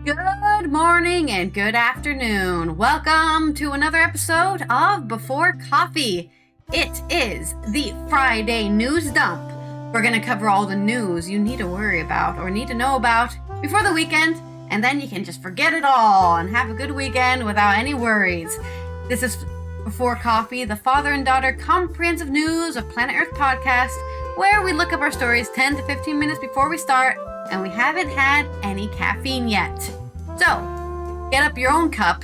Good morning and good afternoon. Welcome to another episode of Before Coffee. It is the Friday news dump. We're going to cover all the news you need to worry about or need to know about before the weekend, and then you can just forget it all and have a good weekend without any worries. This is Before Coffee, the father and daughter comprehensive news of Planet Earth podcast, where we look up our stories 10 to 15 minutes before we start, and we haven't had any caffeine yet. So, get up your own cup,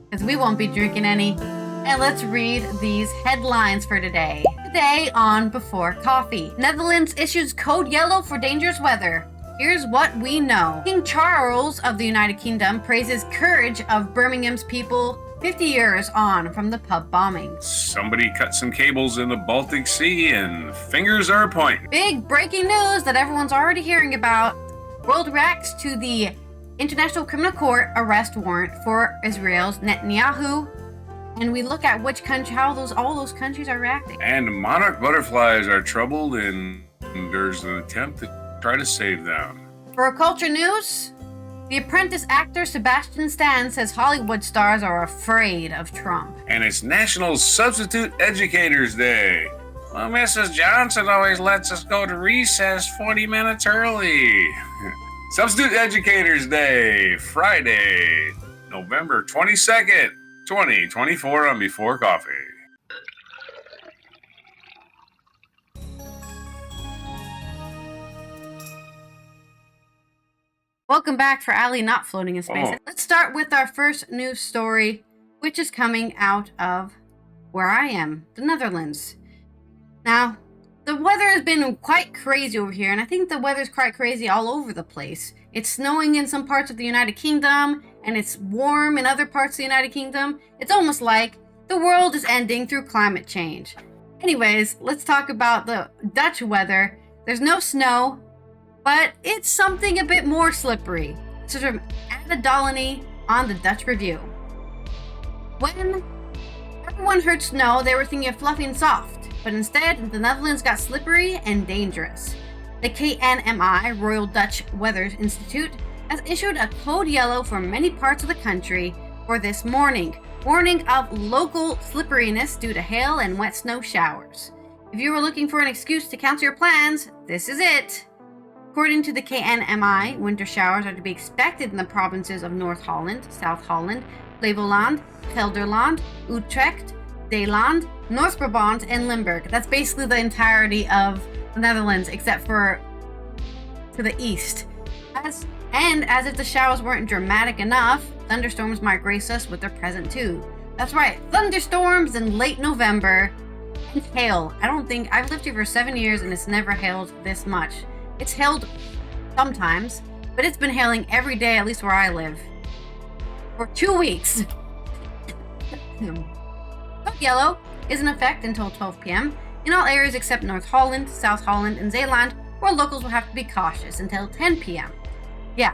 because we won't be drinking any, and let's read these headlines for today. Today on Before Coffee, Netherlands issues code yellow for dangerous weather. Here's what we know. King Charles of the United Kingdom praises courage of Birmingham's people 50 years on from the pub bombing. Somebody cut some cables in the Baltic Sea and fingers are pointing. Big breaking news that everyone's already hearing about. World reacts to the International Criminal Court arrest warrant for Israel's Netanyahu. And we look at which country, how all those countries are reacting. And monarch butterflies are troubled and there's an attempt to try to save them. For culture news, The Apprentice actor Sebastian Stan says Hollywood stars are afraid of Trump. And it's National Substitute Educators Day. Well, Mrs. Johnson always lets us go to recess 40 minutes early. Substitute Educators Day, Friday, November 22nd, 2024 on Before Coffee. Welcome back for Ali not floating in space. Oh. Let's start with our first news story, which is coming out of where I am, the Netherlands. Now, the weather has been quite crazy over here, and I think the weather's quite crazy all over the place. It's snowing in some parts of the United Kingdom, and it's warm in other parts of the United Kingdom. It's almost like the world is ending through climate change. Anyways, let's talk about the Dutch weather. There's no snow, but it's something a bit more slippery. Sort of Ada Dolany on the Dutch Review. When everyone heard snow, they were thinking of fluffy and soft. But instead, the Netherlands got slippery and dangerous. The KNMI, Royal Dutch Weather Institute, has issued a code yellow for many parts of the country for this morning, warning of local slipperiness due to hail and wet snow showers. If you were looking for an excuse to cancel your plans, this is it. According to the KNMI, winter showers are to be expected in the provinces of North Holland, South Holland, Flevoland, Gelderland, Utrecht, Zeeland, North Brabant, and Limburg. That's basically the entirety of the Netherlands, except for to the east. As if the showers weren't dramatic enough, thunderstorms might grace us with their present too. That's right, thunderstorms in late November and hail. I've lived here for 7 years and it's never hailed this much. It's hailed sometimes, but it's been hailing every day, at least where I live, for 2 weeks. Code yellow is in effect until 12 p.m. in all areas except North Holland, South Holland, and Zeeland, where locals will have to be cautious until 10 p.m. Yeah,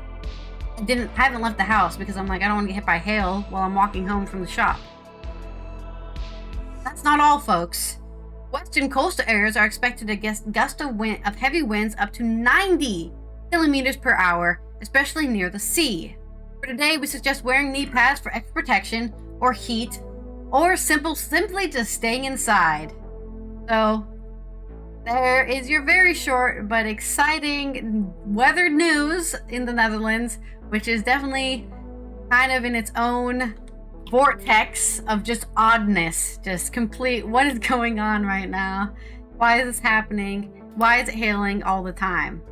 I haven't left the house because I'm like, I don't want to get hit by hail while I'm walking home from the shop. That's not all, folks. Western coastal areas are expected to get gusts of heavy winds up to 90 kilometers per hour, especially near the sea. For today, we suggest wearing knee pads for extra protection or heat, or simply just staying inside. So, there is your very short but exciting weather news in the Netherlands, which is definitely kind of in its own vortex of just oddness, just complete, what is going on right now? Why is this happening? Why is it hailing all the time?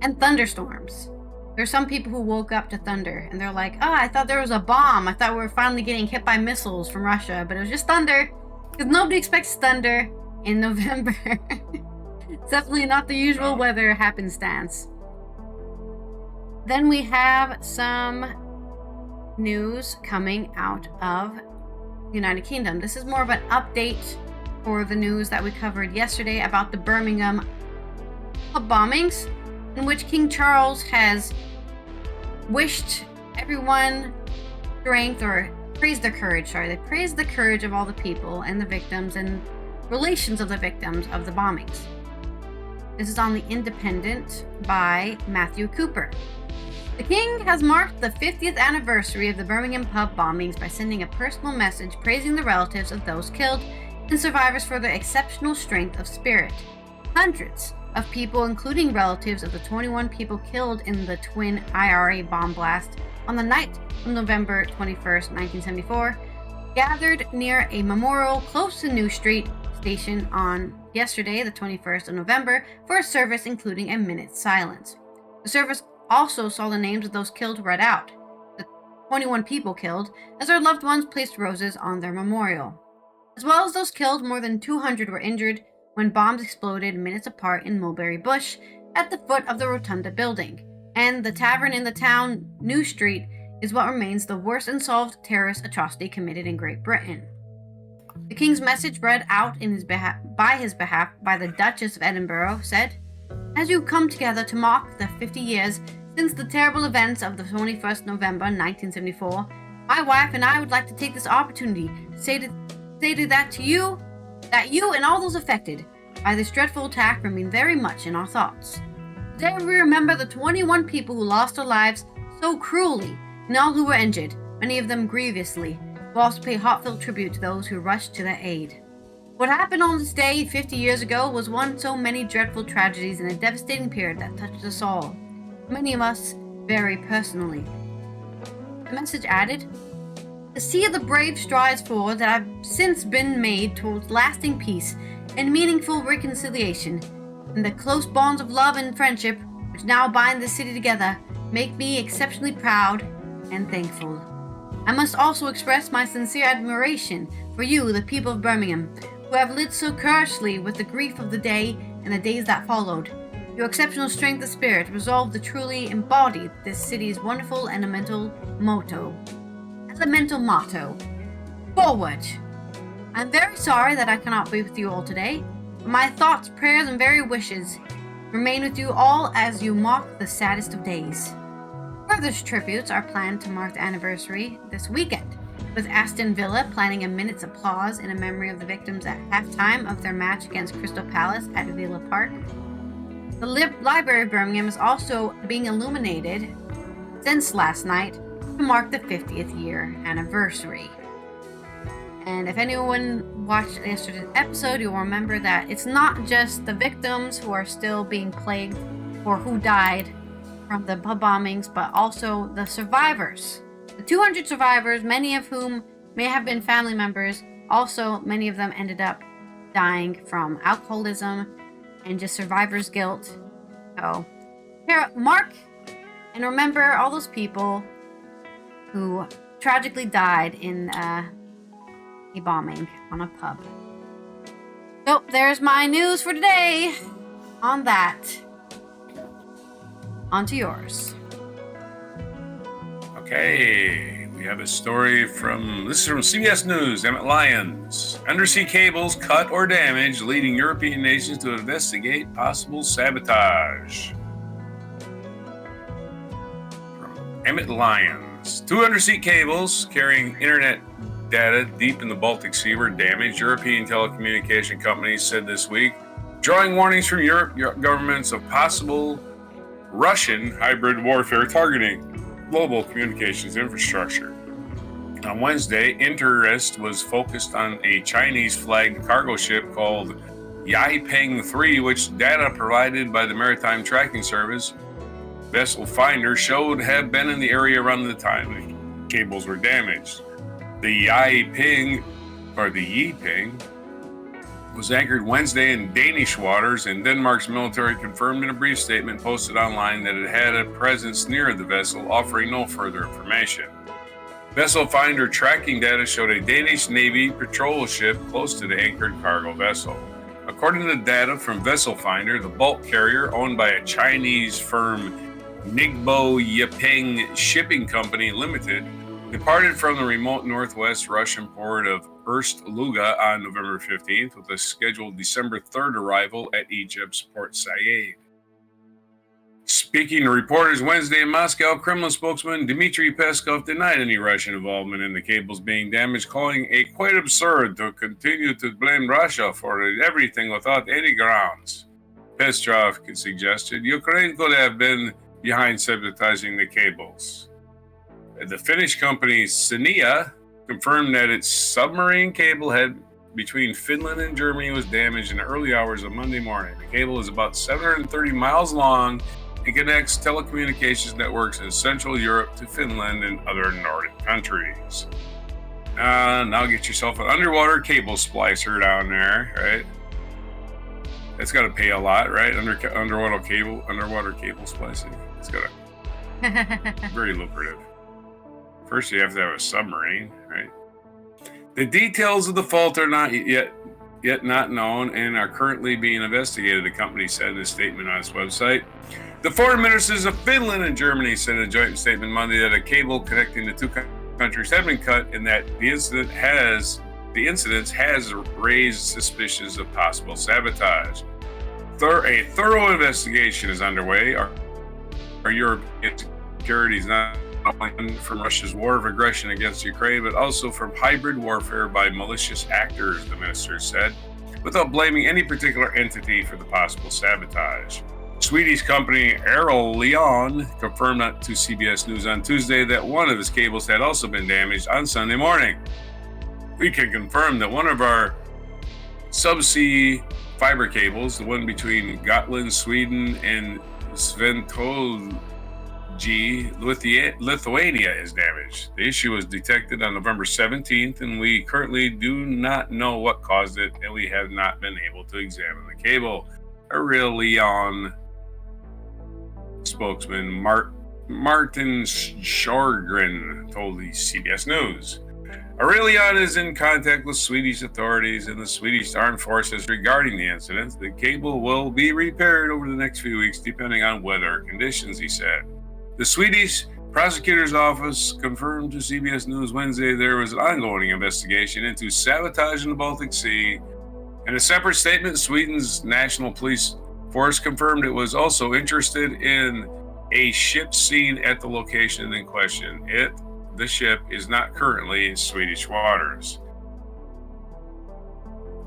And thunderstorms. There's some people who woke up to thunder and they're like, oh, I thought there was a bomb. I thought we were finally getting hit by missiles from Russia, but it was just thunder. Because nobody expects thunder in November. It's definitely not the usual weather happenstance. Then we have some news coming out of the United Kingdom. This is more of an update for the news that we covered yesterday about the Birmingham pub bombings, in which King Charles has wished everyone strength, or praised their courage. They praised the courage of all the people and the victims and relations of the victims of the bombings. This is on The Independent by Matthew Cooper. The king has marked the 50th anniversary of the Birmingham pub bombings by sending a personal message praising the relatives of those killed and survivors for their exceptional strength of spirit. Hundreds of people, including relatives of the 21 people killed in the twin IRA bomb blast on the night of November 21st, 1974, gathered near a memorial close to New Street Station on yesterday, the 21st of November, for a service including a minute's silence. The service also saw the names of those killed read out, the 21 people killed, as their loved ones placed roses on their memorial. As well as those killed, more than 200 were injured when bombs exploded minutes apart in Mulberry Bush at the foot of the Rotunda building, and the tavern in the town, New Street, is what remains the worst unsolved terrorist atrocity committed in Great Britain. The King's message read out in his behalf by the Duchess of Edinburgh said, "As you come together to mark the 50 years since the terrible events of the 21st November 1974, my wife and I would like to take this opportunity to say that you and all those affected by this dreadful attack remain very much in our thoughts. Today we remember the 21 people who lost their lives so cruelly and all who were injured, many of them grievously. We also pay heartfelt tribute to those who rushed to their aid. What happened on this day 50 years ago was one so many dreadful tragedies and a devastating period that touched us all, many of us very personally." The message added, "To see the brave strides forward that have since been made towards lasting peace and meaningful reconciliation, and the close bonds of love and friendship which now bind this city together, make me exceptionally proud and thankful. I must also express my sincere admiration for you, the people of Birmingham, who have lived so courageously with the grief of the day and the days that followed. Your exceptional strength of spirit resolved to truly embody this city's wonderful elemental motto. Forward! I'm very sorry that I cannot be with you all today, but my thoughts, prayers, and very wishes remain with you all as you mark the saddest of days." Further tributes are planned to mark the anniversary this weekend, with Aston Villa planning a minute's applause in memory of the victims at halftime of their match against Crystal Palace at Villa Park. The Library of Birmingham is also being illuminated since last night to mark the 50th year anniversary. And if anyone watched yesterday's episode, you'll remember that it's not just the victims who are still being plagued or who died from the pub bombings, but also the survivors. The 200 survivors, many of whom may have been family members, also many of them ended up dying from alcoholism and just survivor's guilt. So, here, mark and remember all those people who tragically died in a bombing on a pub. So, there's my news for today on that. On to yours. Okay, we have a story this is from CBS News. Emmett Lyons. Undersea cables cut or damaged, leading European nations to investigate possible sabotage. From Emmett Lyons. 2 undersea cables carrying internet data deep in the Baltic Sea were damaged, European telecommunication companies said this week, drawing warnings from Europe governments of possible Russian hybrid warfare targeting global communications infrastructure. On Wednesday, interest was focused on a Chinese-flagged cargo ship called Yaipeng 3, which data provided by the Maritime Tracking Service vessel finder showed had been in the area around the time the cables were damaged. The Yipeng was anchored Wednesday in Danish waters, and Denmark's military confirmed in a brief statement posted online that it had a presence near the vessel, offering no further information. Vessel finder tracking data showed a Danish Navy patrol ship close to the anchored cargo vessel. According to data from Vessel Finder, the bulk carrier, owned by a Chinese firm Ningbo Yipeng Shipping Company Limited, departed from the remote northwest Russian port of Ust-Luga on November 15th with a scheduled December 3rd arrival at Egypt's Port Said. Speaking to reporters Wednesday in Moscow, Kremlin spokesman Dmitry Peskov denied any Russian involvement in the cables being damaged, calling it quite absurd to continue to blame Russia for everything without any grounds. Peskov suggested Ukraine could have been behind sabotaging the cables. The Finnish company Senia confirmed that its submarine cable head between Finland and Germany was damaged in the early hours of Monday morning. The cable is about 730 miles long and connects telecommunications networks in Central Europe to Finland and other Nordic countries. Now get yourself an underwater cable splicer down there, right? That's got to pay a lot, right? Underwater cable splicing. It's got to very lucrative. First, you have to have a submarine, right? The details of the fault are not yet not known and are currently being investigated, the company said in a statement on its website. The foreign ministers of Finland and Germany said in a joint statement Monday that a cable connecting the two countries had been cut and that the incident has raised suspicions of possible sabotage. A thorough investigation is underway. Our European security is not only from Russia's war of aggression against Ukraine, but also from hybrid warfare by malicious actors, the minister said, without blaming any particular entity for the possible sabotage. Swedish company Leon confirmed to CBS News on Tuesday that one of its cables had also been damaged on Sunday morning. We can confirm that one of our subsea fiber cables, the one between Gotland, Sweden, and Sventoji, Lithuania, is damaged. The issue was detected on November 17th, and we currently do not know what caused it, and we have not been able to examine the cable. Leon spokesman Martin Sjörgren told the CBS News. Aurelion is in contact with Swedish authorities and the Swedish Armed Forces regarding the incident. The cable will be repaired over the next few weeks, depending on weather conditions, he said. The Swedish prosecutor's office confirmed to CBS News Wednesday there was an ongoing investigation into sabotage in the Baltic Sea. In a separate statement, Sweden's National Police Force confirmed it was also interested in a ship seen at the location in question. The ship is not currently in Swedish waters.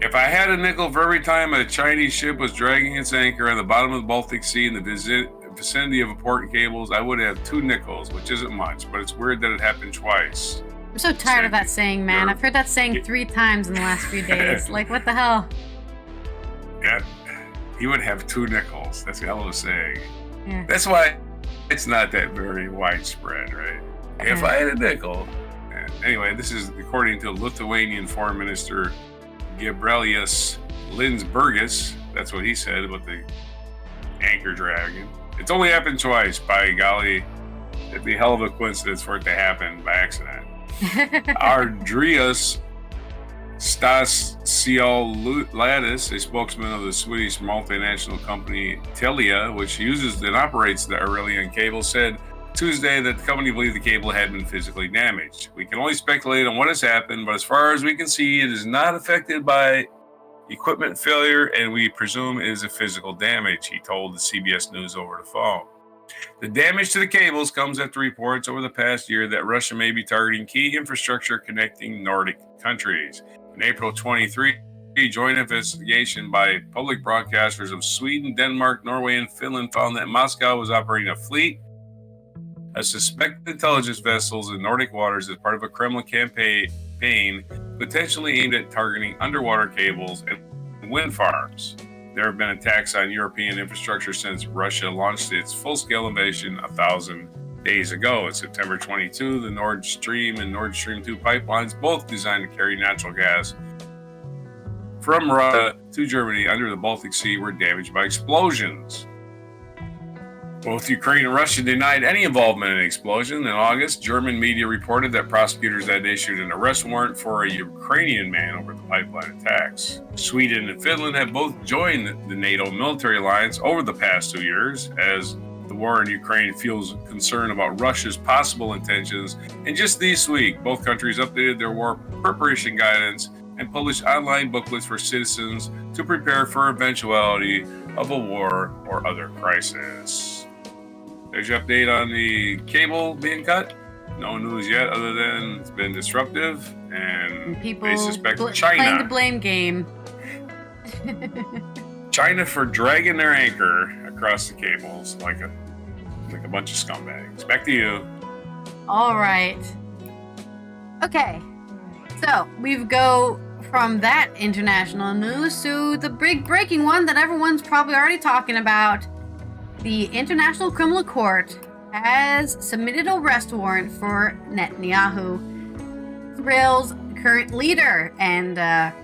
If I had a nickel for every time a Chinese ship was dragging its anchor on the bottom of the Baltic Sea in the vicinity of important cables, I would have 2 nickels, which isn't much, but it's weird that it happened twice. I'm so tired of that saying, man. I've heard that saying 3 times in the last few days. Like, what the hell? Yeah, he would have 2 nickels. That's a hell of a saying. Yeah. That's why it's not that very widespread, right? If I had a nickel. Anyway, this is according to Lithuanian Foreign Minister Gabrielius Linsbergis. That's what he said about the anchor dragging. It's only happened twice, by golly. It'd be a hell of a coincidence for it to happen by accident. Andreas Stasiolatis, a spokesman of the Swedish multinational company Telia, which uses and operates the Aurelion cable, said Tuesday that the company believed the cable had been physically damaged. We can only speculate on what has happened, but as far as we can see, it is not affected by equipment failure, and we presume it is a physical damage, he told the CBS News over the phone. The damage to the cables comes after reports over the past year that Russia may be targeting key infrastructure connecting Nordic countries. In April 23, a joint investigation by public broadcasters of Sweden, Denmark, Norway, and Finland found that Moscow was operating a fleet of suspected intelligence vessels in Nordic waters as part of a Kremlin campaign potentially aimed at targeting underwater cables and wind farms. There have been attacks on European infrastructure since Russia launched its full-scale invasion 1,000 days ago. In September 22, the Nord Stream and Nord Stream 2 pipelines, both designed to carry natural gas from Russia to Germany under the Baltic Sea, were damaged by explosions. Both Ukraine and Russia denied any involvement in the explosion. In August, German media reported that prosecutors had issued an arrest warrant for a Ukrainian man over the pipeline attacks. Sweden and Finland have both joined the NATO military alliance over the past 2 years as the war in Ukraine fuels concern about Russia's possible intentions. And just this week, both countries updated their war preparation guidance and published online booklets for citizens to prepare for eventuality of a war or other crisis. There's your update on the cable being cut. No news yet other than it's been disruptive and people they suspect playing China. the blame game. China for dragging their anchor across the cables like a Like a bunch of scumbags. Back to you. All right. Okay. So we go from that international news to the big breaking one that everyone's probably already talking about. The International Criminal Court has submitted an arrest warrant for Netanyahu, Israel's current leader and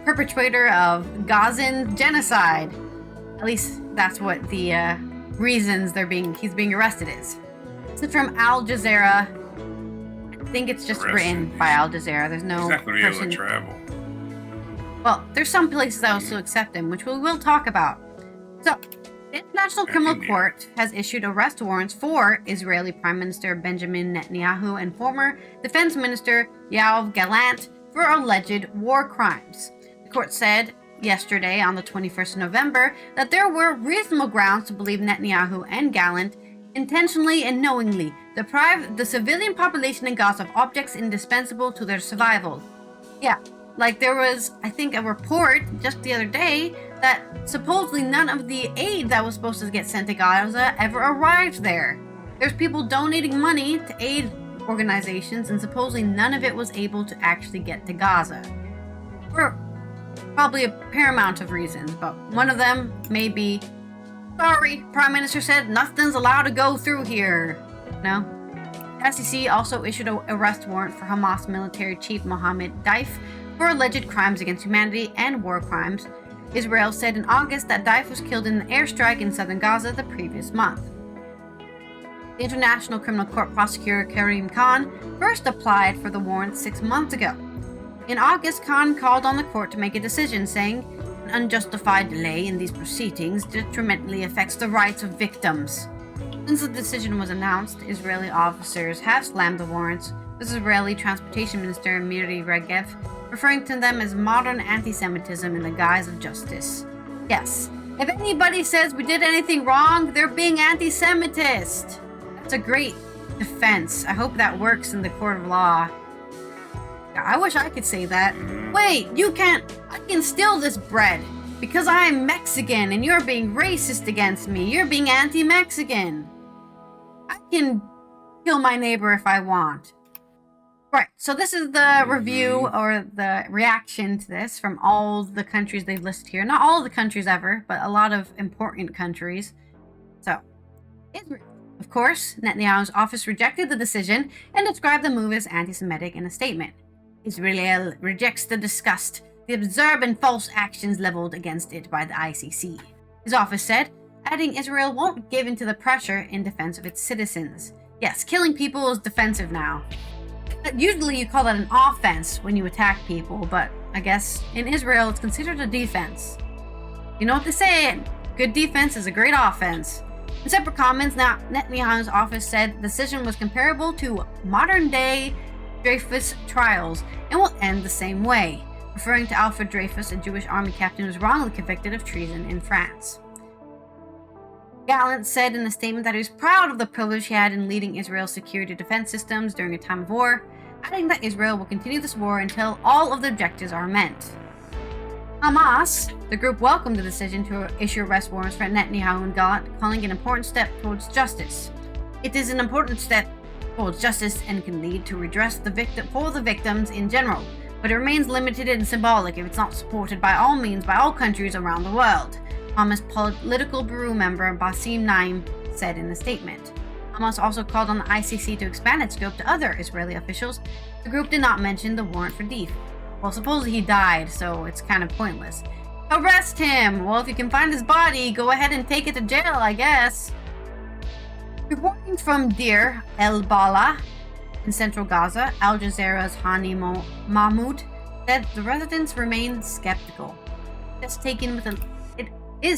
perpetrator of Gazan genocide. At least that's what the reasons he's being arrested is. This is from Al Jazeera. I think it's just written by Al Jazeera. There's no He's not going to be able to travel. Well, there's some places that will still accept him, which we will talk about. So, the International Criminal Court has issued arrest warrants for Israeli Prime Minister Benjamin Netanyahu and former Defense Minister Yoav Gallant for alleged war crimes. The court said yesterday, on the 21st of November, that there were reasonable grounds to believe Netanyahu and Gallant intentionally and knowingly deprived the civilian population in Gaza of objects indispensable to their survival. Yeah. Like there was, I think, a report just the other day that supposedly none of the aid that was supposed to get sent to Gaza ever arrived there. There's people donating money to aid organizations, and supposedly none of it was able to actually get to Gaza. For probably a paramount of reasons, but one of them may be, sorry, Prime Minister said nothing's allowed to go through here. No? ICC also issued an arrest warrant for Hamas military chief Mohammed Daif for alleged crimes against humanity and war crimes. Israel said in August that Daif was killed in an airstrike in southern Gaza the previous month. The International Criminal Court prosecutor Karim Khan first applied for the warrant 6 months ago. In August, Khan called on the court to make a decision, saying, "An unjustified delay in these proceedings detrimentally affects the rights of victims." Since the decision was announced, Israeli officers have slammed the warrants, with Israeli Transportation Minister Miri Regev referring to them as modern anti-Semitism in the guise of justice. Yes, if anybody says we did anything wrong, they're being anti-Semitist. That's a great defense. I hope that works in the court of law. I wish I could say that. Wait, you can't. I can steal this bread because I'm Mexican and you're being racist against me. You're being anti-Mexican. I can kill my neighbor if I want. Right, so this is the review or the reaction to this from all the countries they've listed here. Not all the countries ever, but a lot of important countries. So, Israel. Of course, Netanyahu's office rejected the decision and described the move as anti-Semitic in a statement. Israel rejects the disgust, the absurd and false actions leveled against it by the ICC. His office said, adding Israel won't give in to the pressure in defense of its citizens. Yes, killing people is defensive now. Usually you call that an offense when you attack people, but I guess in Israel it's considered a defense. You know what they say, good defense is a great offense. In separate comments, now Netanyahu's office said the decision was comparable to modern-day Dreyfus trials and will end the same way, referring to Alfred Dreyfus, a Jewish army captain who was wrongly convicted of treason in France. Gallant said in a statement that he was proud of the privilege he had in leading Israel's security defense systems during a time of war, adding that Israel will continue this war until all of the objectives are met. Hamas, the group, welcomed the decision to issue arrest warrants for Netanyahu and Gallant, calling it an important step towards justice. It is an important step towards justice and can lead to redress for the victims in general, but it remains limited and symbolic if it's not supported by all means by all countries around the world, Hamas Political Bureau member Basim Naim said in a statement. Hamas also called on the ICC to expand its scope to other Israeli officials. The group did not mention the warrant for Deif. Well, supposedly he died, so it's kind of pointless. Arrest him! Well, if you can find his body, go ahead and take it to jail, I guess. Reporting from Deir el-Bala in central Gaza, Al Jazeera's Hani Mahmoud said the residents remain skeptical. It is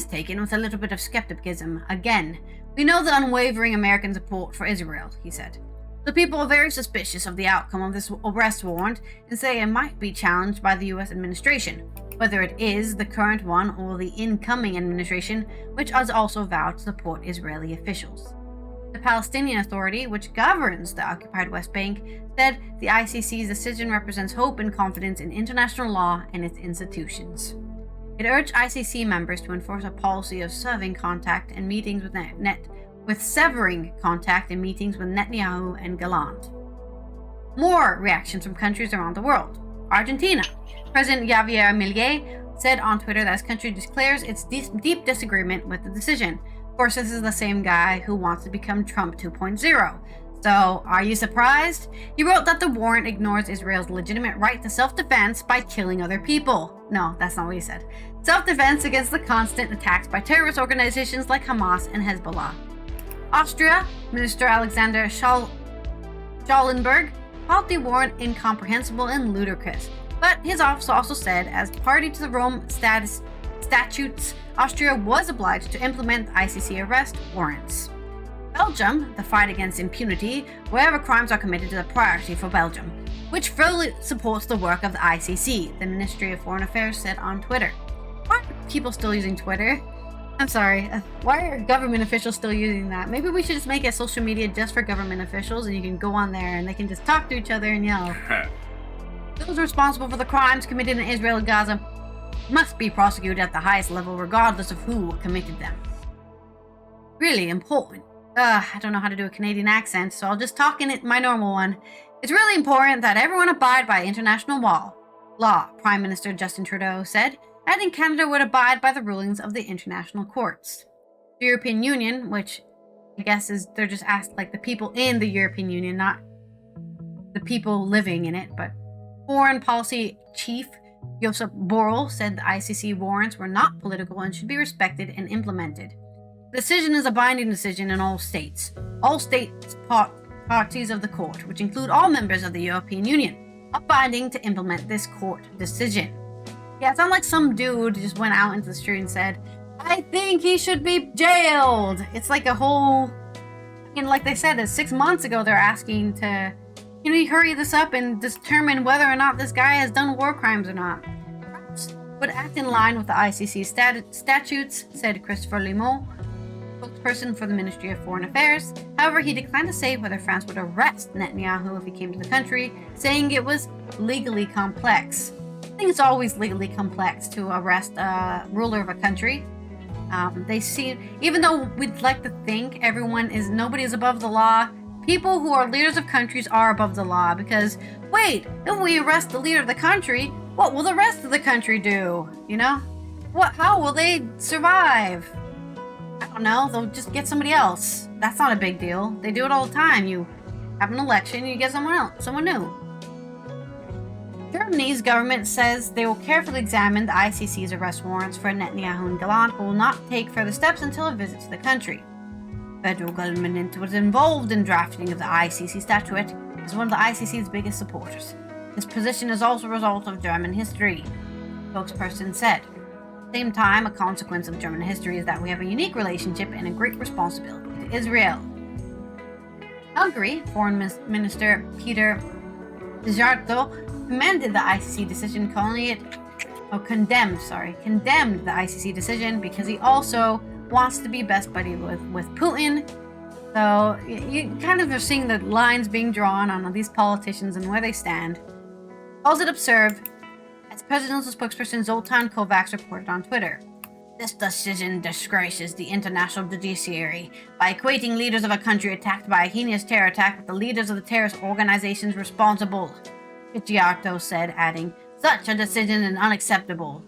taken with a little bit of skepticism. Again, we know the unwavering American support for Israel, he said. The people are very suspicious of the outcome of this arrest warrant and say it might be challenged by the U.S. administration, whether it is the current one or the incoming administration, which has also vowed to support Israeli officials. The Palestinian Authority, which governs the occupied West Bank, said the ICC's decision represents hope and confidence in international law and its institutions. It urged ICC members to enforce a policy of serving contact and meetings with with severing contact and meetings with Netanyahu and Gallant. More reactions from countries around the world. Argentina. President Javier Milei said on Twitter that his country declares its deep disagreement with the decision. Of course, this is the same guy who wants to become Trump 2.0. So, are you surprised? He wrote that the warrant ignores Israel's legitimate right to self-defense by killing other people. No, that's not what he said. Self-defense against the constant attacks by terrorist organizations like Hamas and Hezbollah. Austria, Minister Alexander Schallenberg called the warrant incomprehensible and ludicrous. But his office also said, as party to the Rome statutes, Austria was obliged to implement the ICC arrest warrants. Belgium, the fight against impunity, wherever crimes are committed, is a priority for Belgium, which fully supports the work of the ICC, the Ministry of Foreign Affairs said on Twitter. Why are people still using Twitter? I'm sorry, why are government officials still using that? Maybe we should just make a social media just for government officials and you can go on there and they can just talk to each other and yell. Those responsible for the crimes committed in Israel and Gaza must be prosecuted at the highest level regardless of who committed them. Really important. I don't know how to do a Canadian accent, so I'll just talk in my normal one. It's really important that everyone abide by international law, Prime Minister Justin Trudeau said, adding Canada would abide by the rulings of the international courts. The European Union, which I guess is they're just asked like the people in the European Union, not the people living in it, but Foreign Policy Chief Josep Borrell said the ICC warrants were not political and should be respected and implemented. The decision is a binding decision in all states. All states parties of the court, which include all members of the European Union, are binding to implement this court decision. Yeah, it's not like some dude just went out into the street and said, I think he should be jailed. It's like a whole, like they said, 6 months ago, they're asking to, hurry this up and determine whether or not this guy has done war crimes or not. Would act in line with the ICC statutes, said Christopher Limon, spokesperson for the Ministry of Foreign Affairs. However, he declined to say whether France would arrest Netanyahu if he came to the country, saying it was legally complex. I think it's always legally complex to arrest a ruler of a country. They see, even though we'd like to think nobody is above the law, people who are leaders of countries are above the law because, wait, if we arrest the leader of the country, what will the rest of the country do? How will they survive? I don't know, they'll just get somebody else. That's not a big deal. They do it all the time. You have an election, you get someone new. Germany's government says they will carefully examine the ICC's arrest warrants for Netanyahu and Gallant, but will not take further steps until a visit to the country. Federal government was involved in drafting of the ICC statute as one of the ICC's biggest supporters. This position is also a result of German history, the spokesperson said. At the same time, a consequence of German history is that we have a unique relationship and a great responsibility to Israel. Hungary, Foreign Minister Peter Szijjártó commended the ICC decision, condemned the ICC decision because he also wants to be best buddy with Putin. So you kind of are seeing the lines being drawn on these politicians and where they stand. Calls it absurd, as presidential spokesperson Zoltan Kovacs reported on Twitter. This decision disgraces the international judiciary by equating leaders of a country attacked by a heinous terror attack with the leaders of the terrorist organizations responsible, Szijjártó said, adding, such a decision is unacceptable.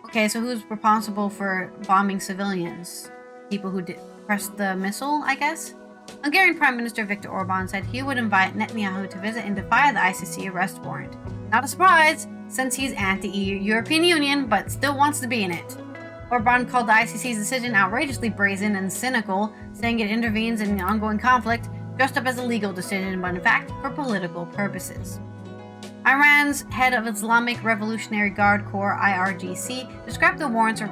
Okay, so who's responsible for bombing civilians? People who pressed the missile, I guess? Hungarian Prime Minister Viktor Orban said he would invite Netanyahu to visit and defy the ICC arrest warrant. Not a surprise, since he's anti-European Union, but still wants to be in it. Orban called the ICC's decision outrageously brazen and cynical, saying it intervenes in the ongoing conflict, dressed up as a legal decision, but in fact for political purposes. Iran's head of Islamic Revolutionary Guard Corps, IRGC, described the warrants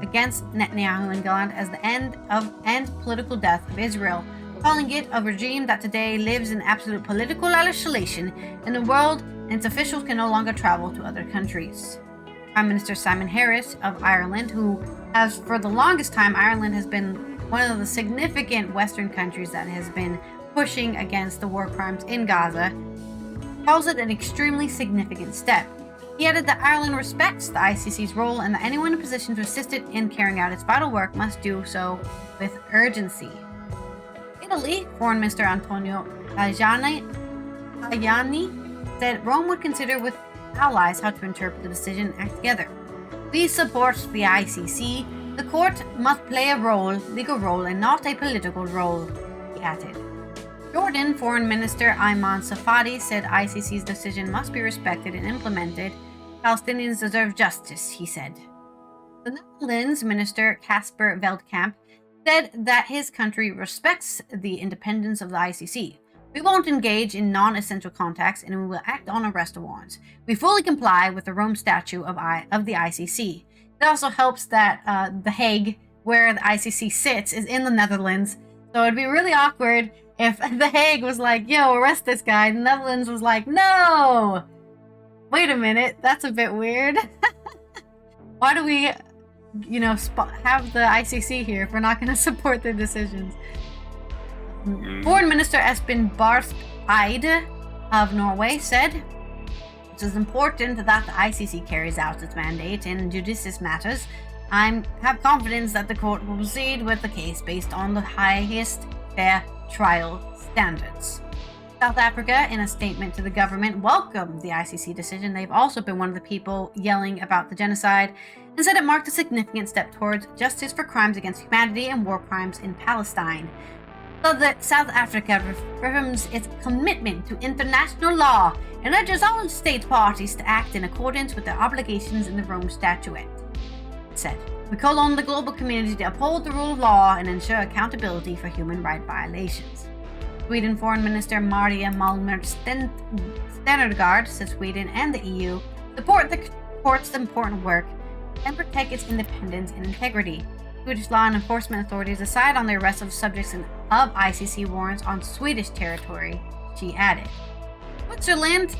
against Netanyahu and Gallant as the end political death of Israel, calling it a regime that today lives in absolute political isolation in the world and its officials can no longer travel to other countries. Prime Minister Simon Harris of Ireland, who has for the longest time, Ireland has been one of the significant Western countries that has been pushing against the war crimes in Gaza, calls it an extremely significant step. He added that Ireland respects the ICC's role and that anyone in a position to assist it in carrying out its vital work must do so with urgency. Italy, Foreign Minister Antonio Tajani said Rome would consider with allies how to interpret the decision and act together. We support the ICC. The court must play a legal role, and not a political role, he added. Jordan Foreign Minister Ayman Safadi said ICC's decision must be respected and implemented. Palestinians deserve justice, he said. The Netherlands Minister Casper Veldkamp said that his country respects the independence of the ICC. We won't engage in non-essential contacts and we will act on arrest warrants. We fully comply with the Rome Statute of the ICC. It also helps that The Hague, where the ICC sits, is in the Netherlands. So it'd be really awkward if The Hague was like, yo, arrest this guy. The Netherlands was like, no! Wait a minute, that's a bit weird. Why do we, have the ICC here if we're not going to support their decisions? Foreign Minister Espen Barth Eide of Norway said, "It is important that the ICC carries out its mandate in judicial matters. I have confidence that the court will proceed with the case based on the highest fair trial standards." South Africa, in a statement to the government, welcomed the ICC decision. They've also been one of the people yelling about the genocide and said it marked a significant step towards justice for crimes against humanity and war crimes in Palestine. So that South Africa reaffirms its commitment to international law and urges all state parties to act in accordance with their obligations in the Rome Statute. It said, "We call on the global community to uphold the rule of law and ensure accountability for human rights violations." Sweden Foreign Minister Maria Malmer Stenergaard said Sweden and the EU support the court's important work and protect its independence and integrity. Swedish law and enforcement authorities decide on the arrest of subjects of ICC warrants on Swedish territory, she added. Switzerland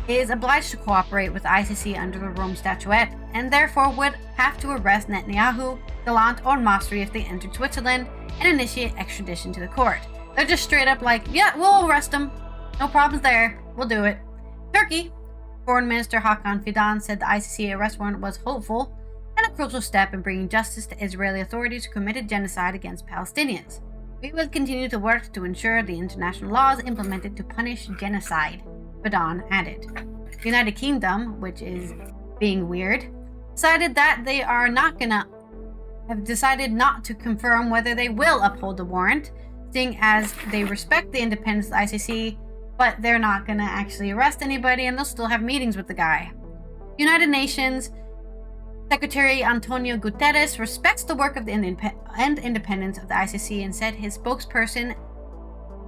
is obliged to cooperate with the ICC under the Rome Statute and therefore would have to arrest Netanyahu, Gallant, or Masri if they entered Switzerland and initiate extradition to the court. They're just straight up like, yeah, we'll arrest them. No problems there. We'll do it. Turkey, Foreign Minister Hakan Fidan said the ICC arrest warrant was hopeful and a crucial step in bringing justice to Israeli authorities who committed genocide against Palestinians. We will continue to work to ensure the international laws implemented to punish genocide, Fidan added. The United Kingdom, which is being weird, decided that they are have decided not to confirm whether they will uphold the warrant, seeing as they respect the independence of the ICC, but they're not going to actually arrest anybody and they'll still have meetings with the guy. United Nations Secretary Antonio Guterres respects the work of the independence of the ICC and said his spokesperson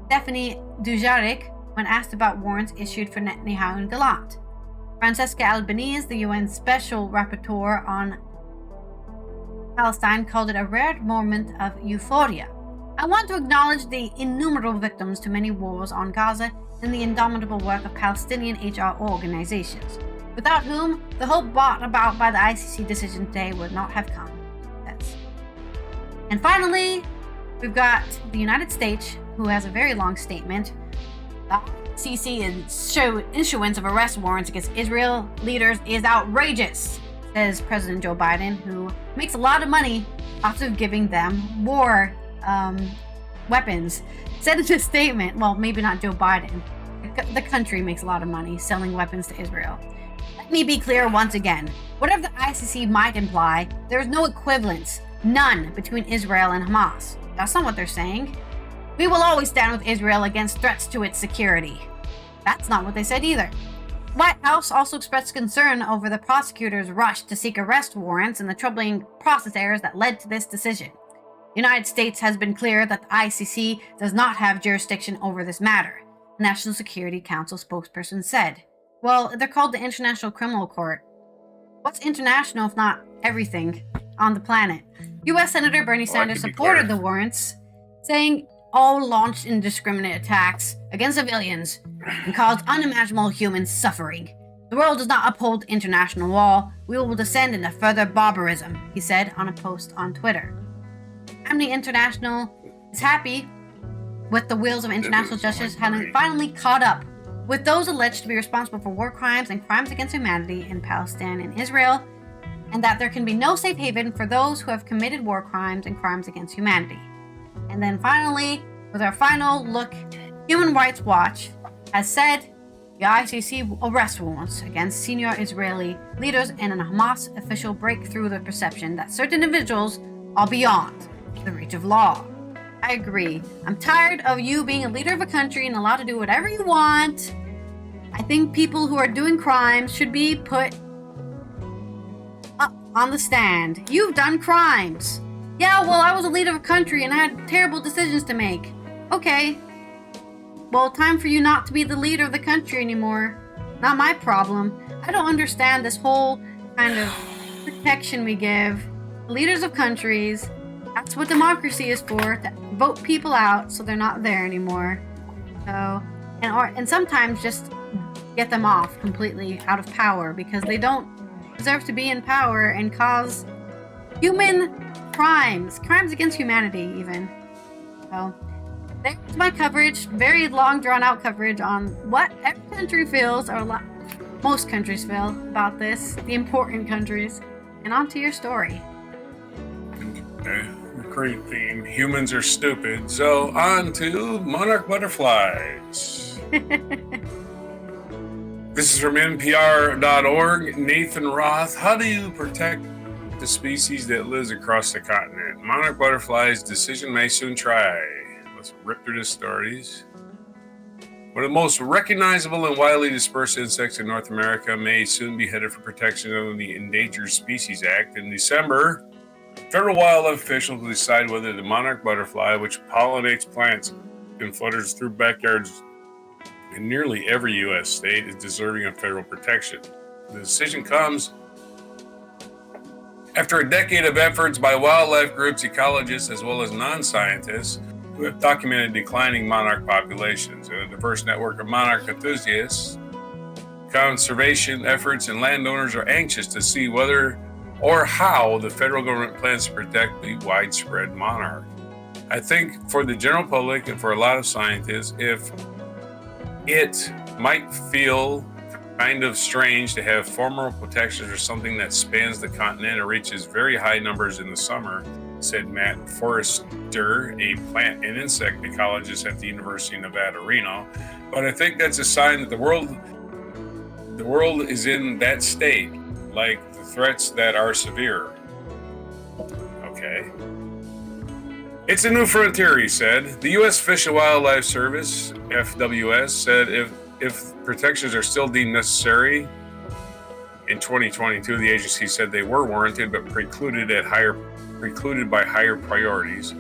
Stephanie Dujarric when asked about warrants issued for Netanyahu and Gallant. Francesca Albanese, the UN Special Rapporteur on Palestine, called it a rare moment of euphoria. "I want to acknowledge the innumerable victims to many wars on Gaza and the indomitable work of Palestinian HR organizations, without whom the hope brought about by the ICC decision today would not have come." And finally, we've got the United States, who has a very long statement. The ICC issuance of arrest warrants against Israel leaders is outrageous, says President Joe Biden, who makes a lot of money after giving them war weapons. Said in a statement, well, maybe not Joe Biden. The country makes a lot of money selling weapons to Israel. "Let me be clear once again. Whatever the ICC might imply, there is no equivalence, none, between Israel and Hamas. That's not what they're saying. We will always stand with Israel against threats to its security." That's not what they said either. The White House also expressed concern over the prosecutors' rush to seek arrest warrants and the troubling process errors that led to this decision. The United States has been clear that the ICC does not have jurisdiction over this matter, the National Security Council spokesperson said. Well, they're called the International Criminal Court. What's international if not everything on the planet? U.S. Senator Bernie Sanders supported the warrants, saying all launched indiscriminate attacks against civilians and caused unimaginable human suffering. The world does not uphold international law. We will descend into further barbarism, he said on a post on Twitter. Amnesty International is happy with the wheels of international justice having finally caught up with those alleged to be responsible for war crimes and crimes against humanity in Palestine and Israel, and that there can be no safe haven for those who have committed war crimes and crimes against humanity. And then finally, with our final look, Human Rights Watch has said the ICC arrest warrants against senior Israeli leaders and a Hamas official break through the perception that certain individuals are beyond the reach of law. I agree. I'm tired of you being a leader of a country and allowed to do whatever you want. I think people who are doing crimes should be put up on the stand. You've done crimes. Yeah, well, I was a leader of a country and I had terrible decisions to make. Okay. Well, time for you not to be the leader of the country anymore. Not my problem. I don't understand this whole kind of protection we give leaders of countries. That's what democracy is for, to vote people out so they're not there anymore. So, and sometimes just get them off completely out of power because they don't deserve to be in power and cause human crimes against humanity even. So, there's my coverage, very long drawn out coverage on what every country feels, or most countries feel about this, the important countries. And on to your story. Recurring theme, humans are stupid. So on to monarch butterflies. This is from NPR.org. Nathan Roth. How do you protect the species that lives across the continent? Monarch butterflies, decision may soon try. Let's rip through the stories. One of the most recognizable and widely dispersed insects in North America may soon be headed for protection under the Endangered Species Act. In December, federal wildlife officials will decide whether the monarch butterfly, which pollinates plants and flutters through backyards in nearly every U.S. state, is deserving of federal protection. The decision comes after a decade of efforts by wildlife groups, ecologists, as well as non-scientists who have documented declining monarch populations. And a diverse network of monarch enthusiasts, conservation efforts, and landowners are anxious to see whether or how the federal government plans to protect the widespread monarch. I think for the general public and for a lot of scientists, if it might feel kind of strange to have formal protections for something that spans the continent and reaches very high numbers in the summer, said Matt Forrester, a plant and insect ecologist at the University of Nevada, Reno. But I think that's a sign that the world is in that state, like the threats that are severe. Okay. It's a new frontier, he said. The U.S. Fish and Wildlife Service, FWS, said if protections are still deemed necessary, in 2022, the agency said they were warranted but precluded by higher priorities.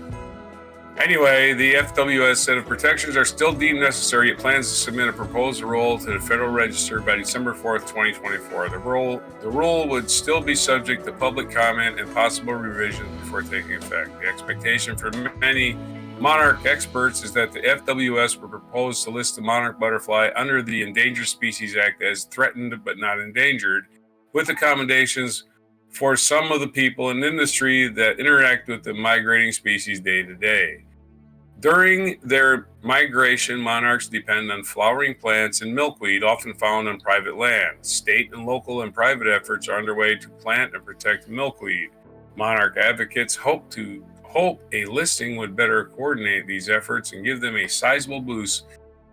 Anyway, the FWS said if protections are still deemed necessary, it plans to submit a proposed rule to the Federal Register by December 4th, 2024. The rule would still be subject to public comment and possible revisions before taking effect. The expectation for many monarch experts is that the FWS will propose to list the monarch butterfly under the Endangered Species Act as threatened but not endangered, with accommodations for some of the people in industry that interact with the migrating species day to day. During their migration, monarchs depend on flowering plants and milkweed, often found on private land. State and local and private efforts are underway to plant and protect milkweed. Monarch advocates hope a listing would better coordinate these efforts and give them a sizable boost,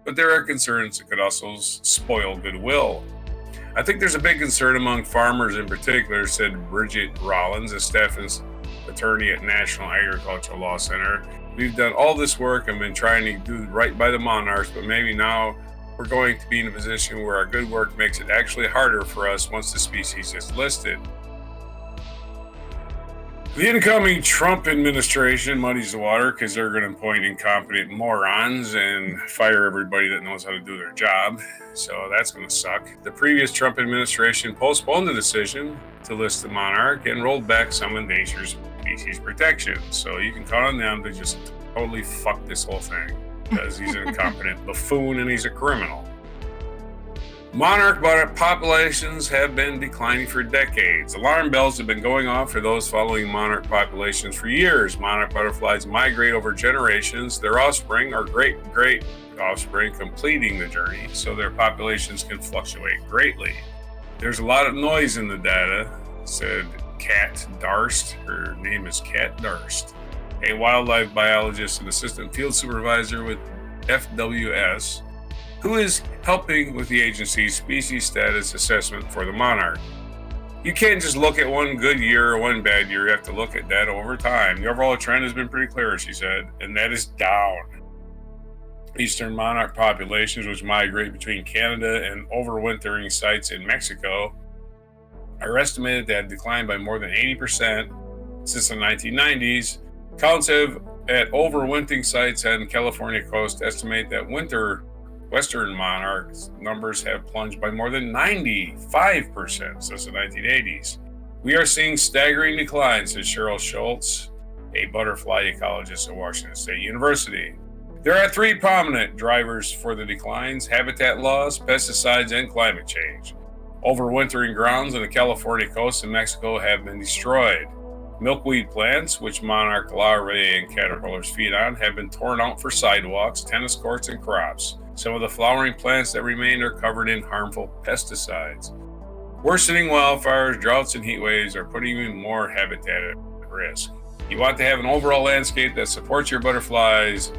but there are concerns it could also spoil goodwill. I think there's a big concern among farmers in particular, said Bridget Rollins, a staff attorney at National Agricultural Law Center. We've done all this work and been trying to do right by the monarchs, but maybe now we're going to be in a position where our good work makes it actually harder for us once the species is listed. The incoming Trump administration muddies the water because they're going to appoint incompetent morons and fire everybody that knows how to do their job. So that's going to suck. The previous Trump administration postponed the decision to list the monarch and rolled back some endangered species protection. So you can count on them to just totally fuck this whole thing because he's an incompetent buffoon and he's a criminal. Monarch populations have been declining for decades. Alarm bells have been going off for those following monarch populations for years. Monarch butterflies migrate over generations, their offspring or great-great offspring completing the journey, so their populations can fluctuate greatly. There's a lot of noise in the data, said Kat Darst. Her name is Kat Darst, a wildlife biologist and assistant field supervisor with FWS, who is helping with the agency's species status assessment for the monarch. You can't just look at one good year or one bad year. You have to look at data over time. The overall trend has been pretty clear, she said, and that is down. Eastern monarch populations, which migrate between Canada and overwintering sites in Mexico, are estimated to have declined by more than 80% since the 1990s. Counts at overwintering sites on the California coast estimate that Western monarchs numbers have plunged by more than 95% since the 1980s. We are seeing staggering declines, said Cheryl Schultz, a butterfly ecologist at Washington State University. There are three prominent drivers for the declines: habitat loss, pesticides, and climate change. Overwintering grounds on the California coast and Mexico have been destroyed. Milkweed plants, which monarch larvae and caterpillars feed on, have been torn out for sidewalks, tennis courts, and crops. Some of the flowering plants that remain are covered in harmful pesticides. Worsening wildfires, droughts, and heat waves are putting even more habitat at risk. You want to have an overall landscape that supports your butterflies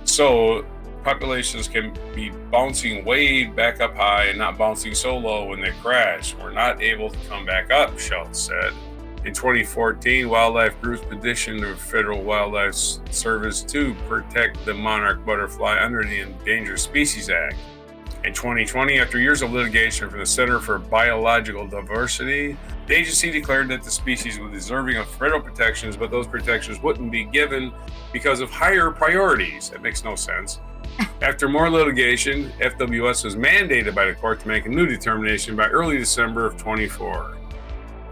so populations can be bouncing way back up high and not bouncing so low when they crash. We're not able to come back up, Schultz said. In 2014, wildlife groups petitioned the Federal Wildlife Service to protect the monarch butterfly under the Endangered Species Act. In 2020, after years of litigation from the Center for Biological Diversity, the agency declared that the species was deserving of federal protections, but those protections wouldn't be given because of higher priorities. That makes no sense. After more litigation, FWS was mandated by the court to make a new determination by early December of 24.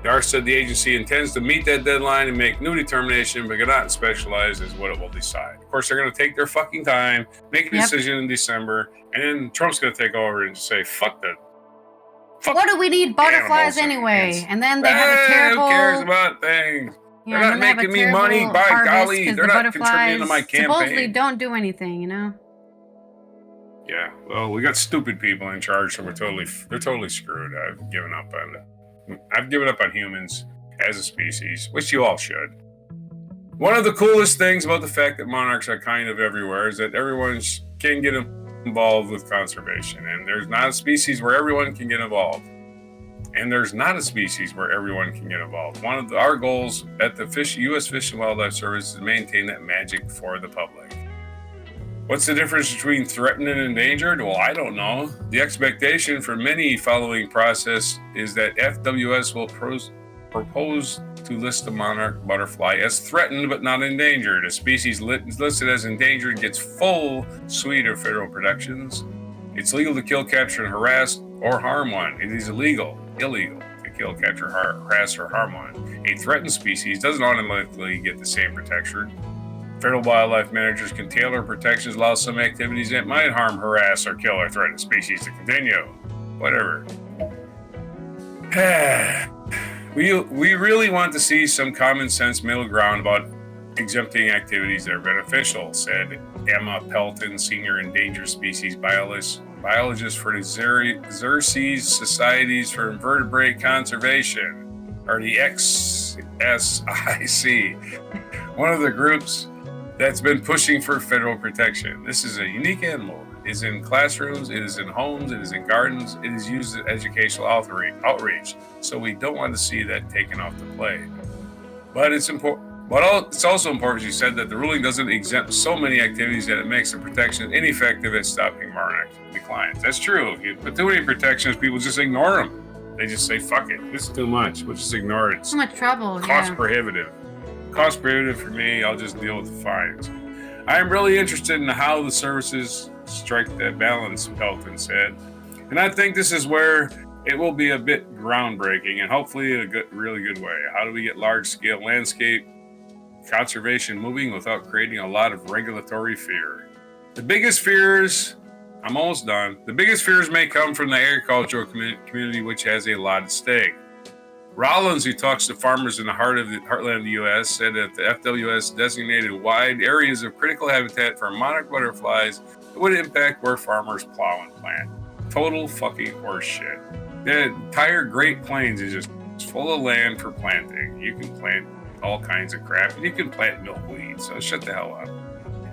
Dar said the agency intends to meet that deadline and make new determination, but cannot specialize as what it will decide. Of course, they're going to take their fucking time, make a decision in December, and then Trump's going to take over and say, fuck that. What do we need butterflies anyway? And then they have a terrible... Who cares about things? Yeah, they're not making me money, by golly. They're not contributing to my campaign. Supposedly don't do anything, you know? Yeah, well, we got stupid people in charge, so they're totally screwed. I've given up on humans as a species, which you all should. One of the coolest things about the fact that monarchs are kind of everywhere is that everyone can get involved with conservation, and there's not a species where everyone can get involved. One of our goals at the U.S. Fish and Wildlife Service is to maintain that magic for the public. What's the difference between threatened and endangered? Well, I don't know. The expectation for many following process is that FWS will propose to list the monarch butterfly as threatened but not endangered. A species listed as endangered gets full suite of federal protections. It's legal to kill, capture, and harass or harm one. It is illegal to kill, capture, harass, or harm one. A threatened species doesn't automatically get the same protection. Federal wildlife managers can tailor protections, allow some activities that might harm, harass, or kill a threatened species to continue. Whatever. We really want to see some common sense middle ground about exempting activities that are beneficial, said Emma Pelton, Senior Endangered Species Biologist for the Xerces Societies for Invertebrate Conservation, or the XSIC, one of the groups that's been pushing for federal protection. This is a unique animal. It is in classrooms, it is in homes, it is in gardens, it is used as educational outreach. So we don't want to see that taken off the plate. But it's important. But it's also important, she said, that the ruling doesn't exempt so many activities that it makes the protection ineffective at stopping monarch declines. That's true. If you put too many protections, people just ignore them. They just say, fuck it, this is too much. We'll just ignore it. Too much trouble. Cost prohibitive. Cost prohibitive for me. I'll just deal with the fines. I am really interested in how the services strike that balance, Pelton said. And I think this is where it will be a bit groundbreaking and hopefully in a really good way. How do we get large-scale landscape conservation moving without creating a lot of regulatory fear? The biggest fears I'm almost done. The biggest fears may come from the agricultural community, which has a lot at stake. Rollins, who talks to farmers in the heartland of the U.S., said that the FWS designated wide areas of critical habitat for monarch butterflies that would impact where farmers plow and plant. Total fucking horseshit. The entire Great Plains is just full of land for planting. You can plant all kinds of crap, and you can plant milkweed, so shut the hell up.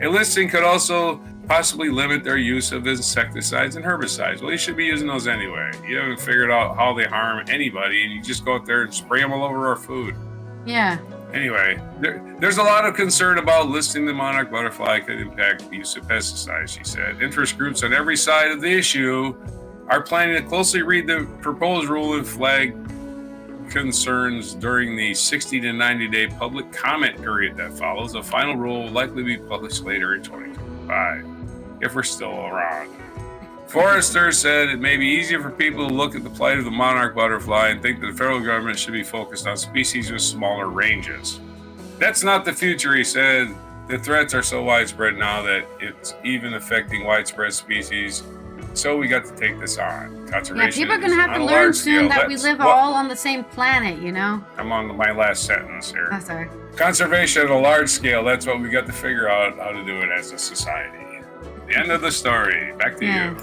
A listing could also possibly limit their use of insecticides and herbicides. Well, you should be using those anyway. You haven't figured out how they harm anybody, and you just go out there and spray them all over our food. Yeah. Anyway, there's a lot of concern about listing the monarch butterfly could impact the use of pesticides, she said. Interest groups on every side of the issue are planning to closely read the proposed rule and flag concerns during the 60 to 90 day public comment period that follows. The final rule will likely be published later in 2025, if we're still around. Forrester said it may be easier for people to look at the plight of the monarch butterfly and think that the federal government should be focused on species with smaller ranges. That's not the future, he said. The threats are so widespread now that it's even affecting widespread species. So we got to take this on. Conservation. Yeah, people are going to have to learn soon that we live all on the same planet, you know? I'm on my last sentence here. Oh, sorry. Conservation at a large scale, that's what we got to figure out how to do it as a society. The end of the story. Back to you.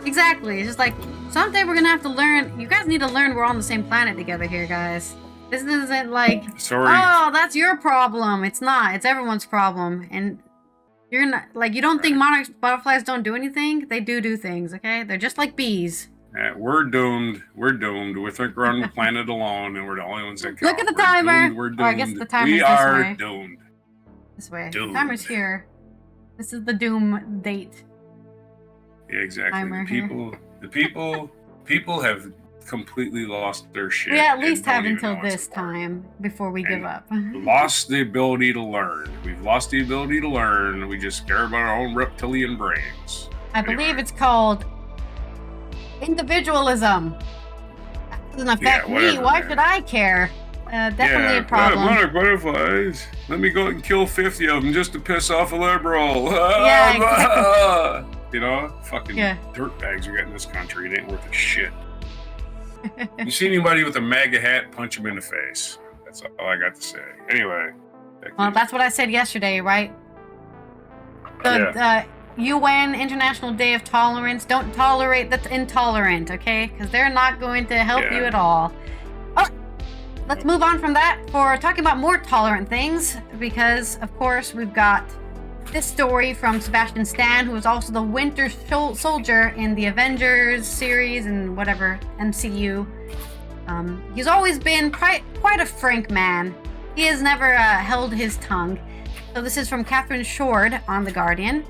Exactly. It's just like, someday we're going to have to learn. You guys need to learn we're on the same planet together here, guys. This isn't like, oh, that's your problem. It's not. It's everyone's problem. And you're not, like, you don't think monarch butterflies don't do anything? They do things, okay? They're just like bees. Yeah, we're doomed. We're doomed. We think we're on the planet alone, and we're the only ones that count. Look at the timer. We're doomed. Oh, I guess the timer's we this are way. doomed. This way. Doomed. The timer's here. This is the doom date. Yeah, exactly. Timer The people have completely lost their shit. We at least have until this time before we give up. Lost the ability to learn. We've lost the ability to learn. We just care about our own reptilian brains. I believe it's called individualism. That doesn't affect me. Why should I care? Definitely a problem. Monarch butterflies. Let me go out and kill 50 of them just to piss off a liberal. Yeah, exactly. You know, fucking dirtbags we got in this country. It ain't worth a shit. You see anybody with a MAGA hat, punch him in the face. That's all I got to say. Anyway. Well, that's what I said yesterday, right? The UN International Day of Tolerance. Don't tolerate the intolerant, okay? Because they're not going to help you at all. Oh, let's move on from that for talking about more tolerant things. Because, of course, we've got this story from Sebastian Stan, who is also the Winter Soldier in the Avengers series and whatever MCU. He's always been quite a frank man. He has never held his tongue. So this is from Catherine Shord on The Guardian.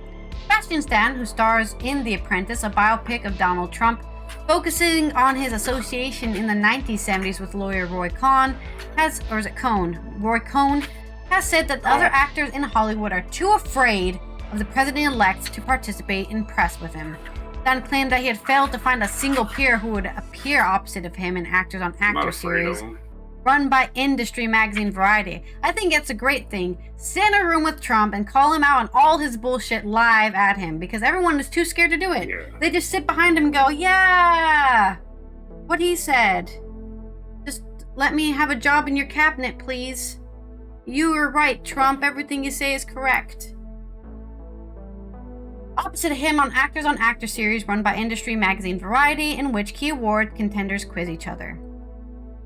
Sebastian Stan, who stars in The Apprentice, a biopic of Donald Trump, focusing on his association in the 1970s with lawyer Roy Cohn, Roy Cohn, has said that other actors in Hollywood are too afraid of the president-elect to participate in press with him. Stan claimed that he had failed to find a single peer who would appear opposite of him in Actors on Actors series run by industry magazine Variety. I think it's a great thing. Sit in a room with Trump and call him out on all his bullshit live at him because everyone is too scared to do it. Yeah. They just sit behind him and go, yeah, what he said. Just let me have a job in your cabinet, please. You were right, Trump. Everything you say is correct. Opposite of him on Actors series run by industry magazine Variety, in which key award contenders quiz each other.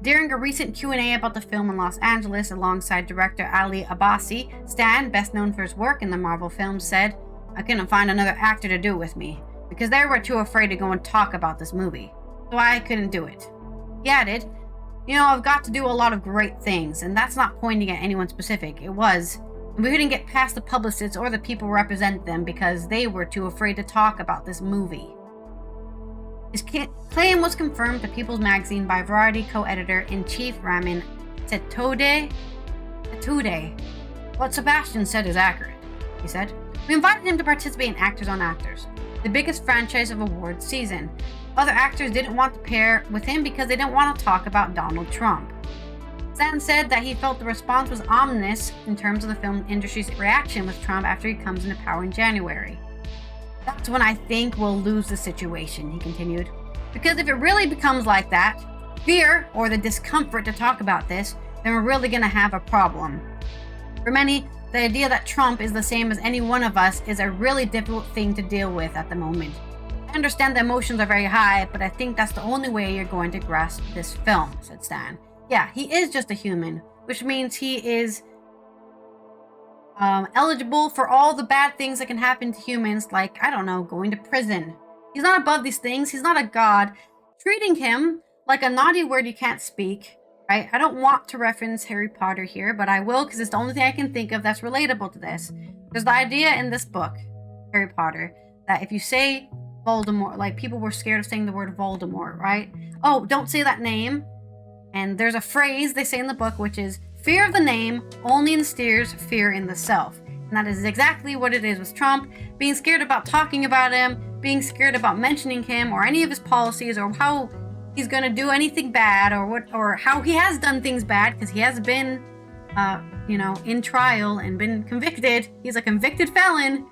During a recent Q&A about the film in Los Angeles alongside director Ali Abbasi, Stan, best known for his work in the Marvel films, said, "I couldn't find another actor to do it with me, because they were too afraid to go and talk about this movie. So I couldn't do it." He added, "You know, I've got to do a lot of great things, and that's not pointing at anyone specific. It was. And we couldn't get past the publicists or the people who represent them because they were too afraid to talk about this movie." His claim was confirmed to People's Magazine by Variety co-editor-in-chief Ramin Setoude. What Sebastian said is accurate, he said. "We invited him to participate in Actors on Actors, the biggest franchise of awards season. Other actors didn't want to pair with him because they didn't want to talk about Donald Trump." Stan said that he felt the response was ominous in terms of the film industry's reaction with Trump after he comes into power in January. That's when I think we'll lose the situation, he continued. Because if it really becomes like that, fear or the discomfort to talk about this, then we're really going to have a problem. For many, the idea that Trump is the same as any one of us is a really difficult thing to deal with at the moment. I understand the emotions are very high, but I think that's the only way you're going to grasp this film, said Stan. Yeah, he is just a human, which means he is eligible for all the bad things that can happen to humans, like, I don't know, going to prison. He's not above these things. He's not a god. Treating him like a naughty word you can't speak, right? I don't want to reference Harry Potter here, but I will because it's the only thing I can think of that's relatable to this. There's the idea in this book, Harry Potter, that if you say Voldemort, like people were scared of saying the word Voldemort, right? Oh, don't say that name. And there's a phrase they say in the book, which is, fear of the name only instills fear in the self. And that is exactly what it is with Trump. Being scared about talking about him, being scared about mentioning him or any of his policies or how he's going to do anything bad or how he has done things bad, because he has been, in trial and been convicted. He's a convicted felon.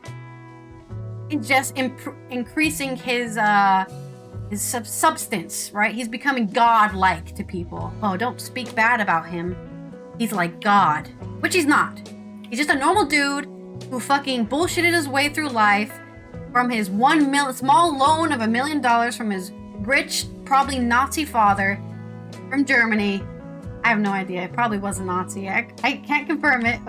It's just increasing his substance, right? He's becoming godlike to people. Oh, don't speak bad about him. He's like God, which he's not. He's just a normal dude who fucking bullshitted his way through life from his small loan of $1 million from his rich, probably Nazi father from Germany. I have no idea. It probably was a Nazi. I can't confirm it,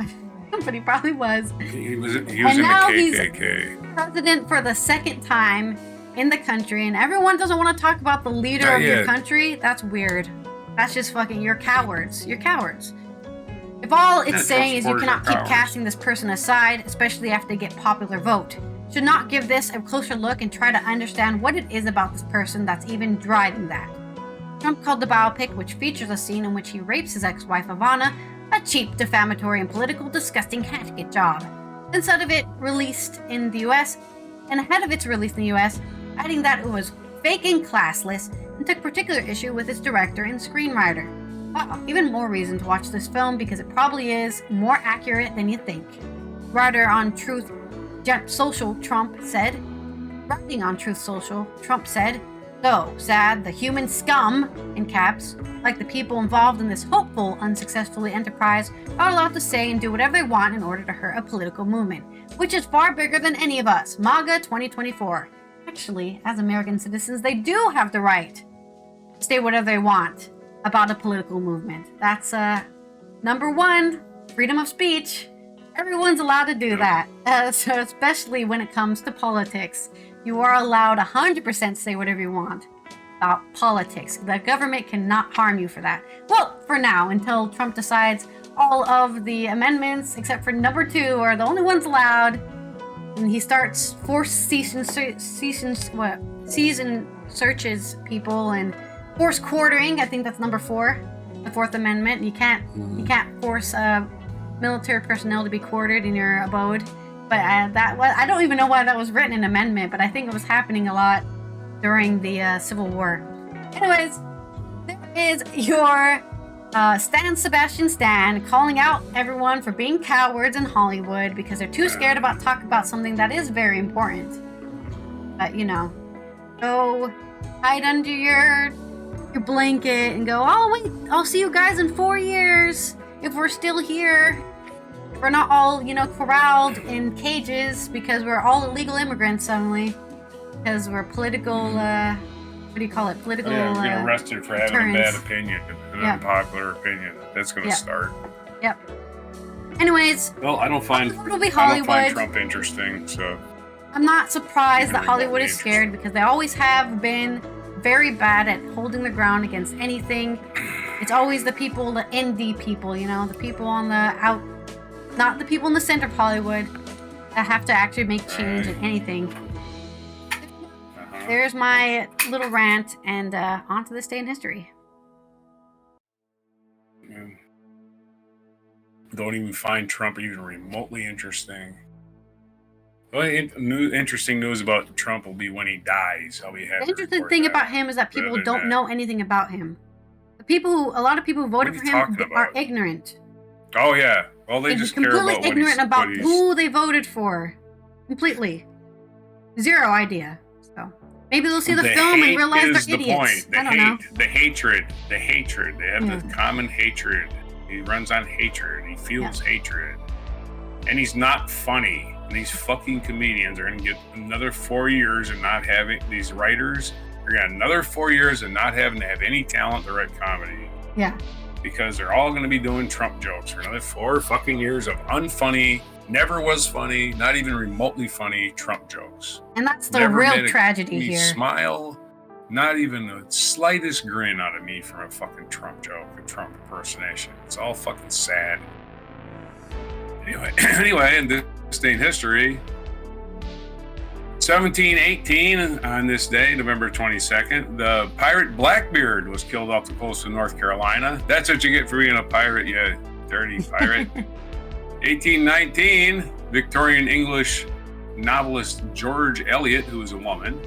but he probably was. He was in the He's KKK. president for the second time in the country, and everyone doesn't want to talk about the leader of your country. That's weird. That's just fucking, you're cowards. You're cowards. If all it's saying is you cannot keep casting this person aside, especially after they get popular vote, should not give this a closer look and try to understand what it is about this person that's even driving that. Trump called the biopic, which features a scene in which he rapes his ex-wife Ivana, a cheap, defamatory, and political disgusting hatchet job. Instead of it released in the US, and ahead of its release in the US, adding that it was fake and classless, and took particular issue with its director and screenwriter. Even more reason to watch this film because it probably is more accurate than you think. Writer on Truth Social, Trump said, so sad, the human scum, in caps, like the people involved in this hopeful, unsuccessfully enterprise, are allowed to say and do whatever they want in order to hurt a political movement, which is far bigger than any of us. MAGA 2024. Actually, as American citizens, they do have the right to say whatever they want about a political movement. That's number one, freedom of speech. Everyone's allowed to do that. So especially when it comes to politics, you are allowed 100% to say whatever you want about politics. The government cannot harm you for that. Well, for now, until Trump decides all of the amendments except for number 2 are the only ones allowed, and he starts forced season searches people and force quartering. I think that's number 4, the 4th Amendment. You can't force military personnel to be quartered in your abode. But I don't even know why that was written in amendment, but I think it was happening a lot during the Civil War. Anyways, there is your Sebastian Stan calling out everyone for being cowards in Hollywood because they're too scared about talking about something that is very important. But go hide under your blanket and go, oh wait, I'll see you guys in 4 years if we're still here. We're not all, corralled in cages because we're all illegal immigrants suddenly. Because we're political, what do you call it? Political, we're getting arrested for having a bad opinion, an unpopular opinion. That's going to start. Yep. Anyways. Well, I don't find Trump interesting, so. I'm not surprised that Hollywood is scared because they always have been very bad at holding the ground against anything. It's always the people, the indie people, the people on the not the people in the center of Hollywood that have to actually make change in anything. There's my little rant, and on to this day in history. Don't even find Trump even remotely interesting. The only interesting news about Trump will be when he dies. The interesting thing about him is that people don't know anything about him. A lot of people who voted for him are ignorant. Oh yeah. Well, they just care about completely ignorant about who they voted for. Completely. Zero idea. So maybe they'll see the film and realize they're idiots. I don't know. The hatred. They have the common hatred. He runs on hatred. He feels hatred. And he's not funny. And these fucking comedians are going to get another 4 years and not having, these writers are going to have another 4 years and not having to have any talent to write comedy. Yeah. Because they're all going to be doing Trump jokes for another 4 fucking years of unfunny, never was funny, not even remotely funny Trump jokes. And that's the real tragedy here. Smile, not even the slightest grin out of me from a fucking Trump joke, a Trump impersonation. It's all fucking sad. Anyway, in this day in history, 1718, on this day, November 22nd, the pirate Blackbeard was killed off the coast of North Carolina. That's what you get for being a pirate, you dirty pirate. 1819, Victorian English novelist George Eliot, who was a woman,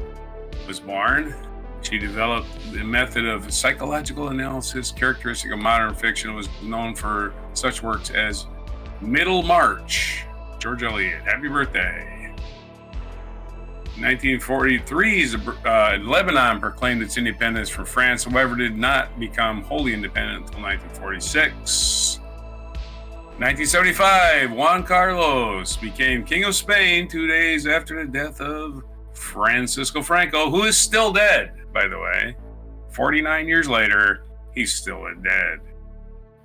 was born. She developed the method of psychological analysis, characteristic of modern fiction, was known for such works as Middlemarch. George Eliot, happy birthday. 1943, Lebanon proclaimed its independence from France, however, did not become wholly independent until 1946. 1975, Juan Carlos became King of Spain 2 days after the death of Francisco Franco, who is still dead, by the way. 49 years later, he's still dead.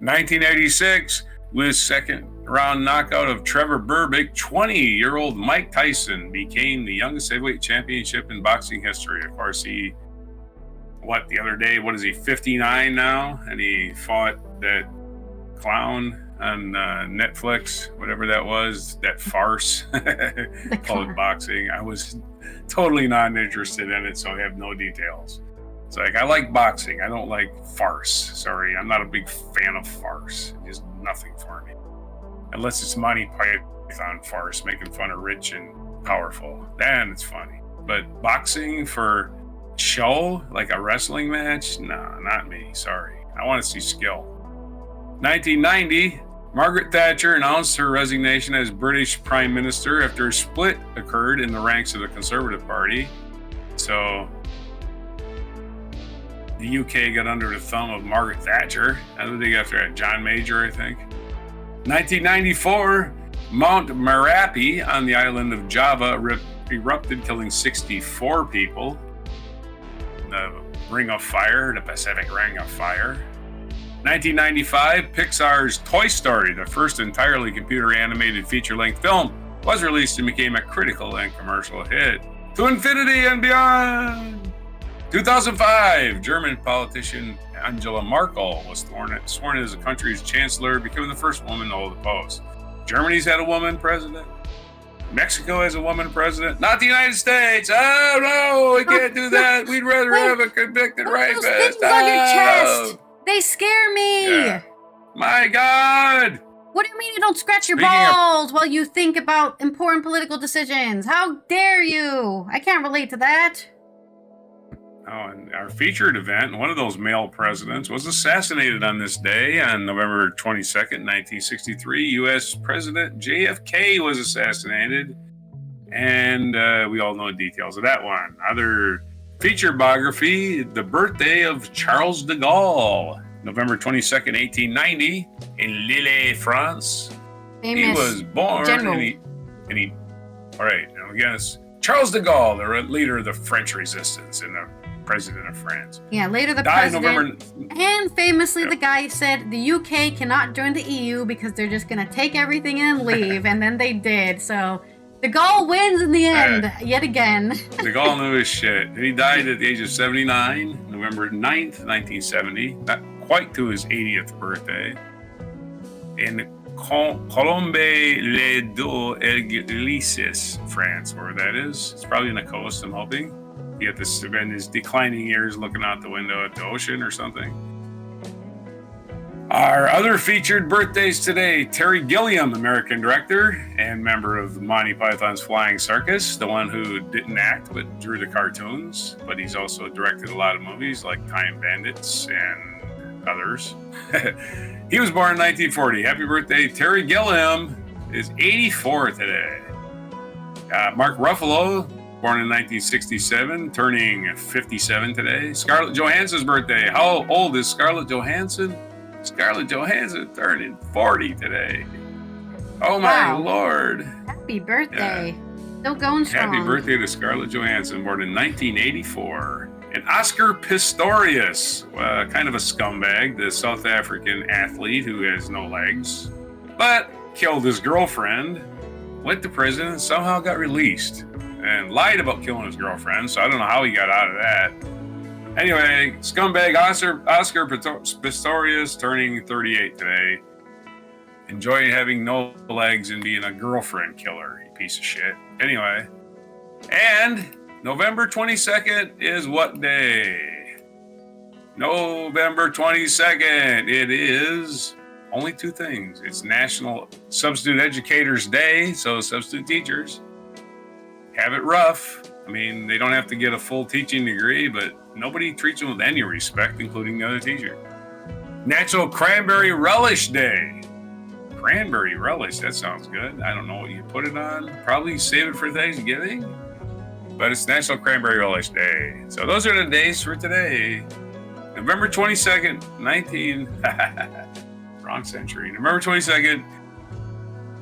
1986, with second round knockout of Trevor Berbick, 20-year-old Mike Tyson became the youngest heavyweight championship in boxing history. Of course, the other day, what is he, 59 now? And he fought that clown on Netflix, whatever that was, that farce called boxing. I was totally not interested in it, so I have no details. It's like, I like boxing. I don't like farce. Sorry, I'm not a big fan of farce. It's just nothing for me. Unless it's Monty Python farce, making fun of rich and powerful. Then it's funny. But boxing for show, like a wrestling match? Nah, not me. Sorry. I want to see skill. 1990, Margaret Thatcher announced her resignation as British Prime Minister after a split occurred in the ranks of the Conservative Party. So the UK got under the thumb of Margaret Thatcher. I don't think after that, John Major, I think. 1994, Mount Merapi on the island of Java erupted, killing 64 people. The Ring of Fire, the Pacific Ring of Fire. 1995, Pixar's Toy Story, the first entirely computer-animated feature-length film, was released and became a critical and commercial hit. To infinity and beyond! 2005, German politician Angela Merkel was sworn in as the country's chancellor, becoming the first woman to hold the post. Germany's had a woman president. Mexico has a woman president. Not the United States. Oh, no, we can't do that. We'd rather have a convicted rapist. Those things on your chest. They scare me. Yeah. My God. What do you mean you don't scratch your balls while you think about important political decisions? How dare you? I can't relate to that. Oh, and our featured event, one of those male presidents, was assassinated on this day, on November 22nd, 1963. U.S. President JFK was assassinated, and we all know the details of that one. Other feature biography, the birthday of Charles de Gaulle, November 22nd, 1890, in Lille, France. Famous he was born, general. and he, all right, now again, it's Charles de Gaulle, the leader of the French resistance and the president of France. Yeah, later the died president. And famously, the guy said the UK cannot join the EU because they're just going to take everything and leave. And then they did. So de Gaulle wins in the end, yet again. De Gaulle knew his shit. He died at the age of 79, November 9th, 1970. Not quite to his 80th birthday. In Colombe-les-Deux-Églises, France, where that is. It's probably in the coast, I'm hoping. He had to spend his declining years looking out the window at the ocean or something. Our other featured birthdays today, Terry Gilliam, American director and member of Monty Python's Flying Circus, the one who didn't act but drew the cartoons, but he's also directed a lot of movies like Time Bandits and others. He was born in 1940. Happy birthday, Terry Gilliam is 84 today. Mark Ruffalo born in 1967, turning 57 today. Scarlett Johansson's birthday. How old is Scarlett Johansson? Scarlett Johansson turning 40 today. Oh my Lord. Happy birthday. Still going strong. Happy birthday to Scarlett Johansson, born in 1984. And Oscar Pistorius, kind of a scumbag, the South African athlete who has no legs, but killed his girlfriend, went to prison, and somehow got released, and lied about killing his girlfriend, so I don't know how he got out of that. Anyway, scumbag Oscar Pistorius turning 38 today. Enjoying having no legs and being a girlfriend killer, you piece of shit. Anyway, and November 22nd is what day? November 22nd. It is only two things. It's National Substitute Educators Day, so substitute teachers have it rough. I mean, they don't have to get a full teaching degree, but nobody treats them with any respect, including the other teacher. National Cranberry Relish Day. Cranberry relish, that sounds good. I don't know what you put it on. Probably save it for Thanksgiving. But it's National Cranberry Relish Day. So those are the days for today. November 22nd, wrong century. November 22nd,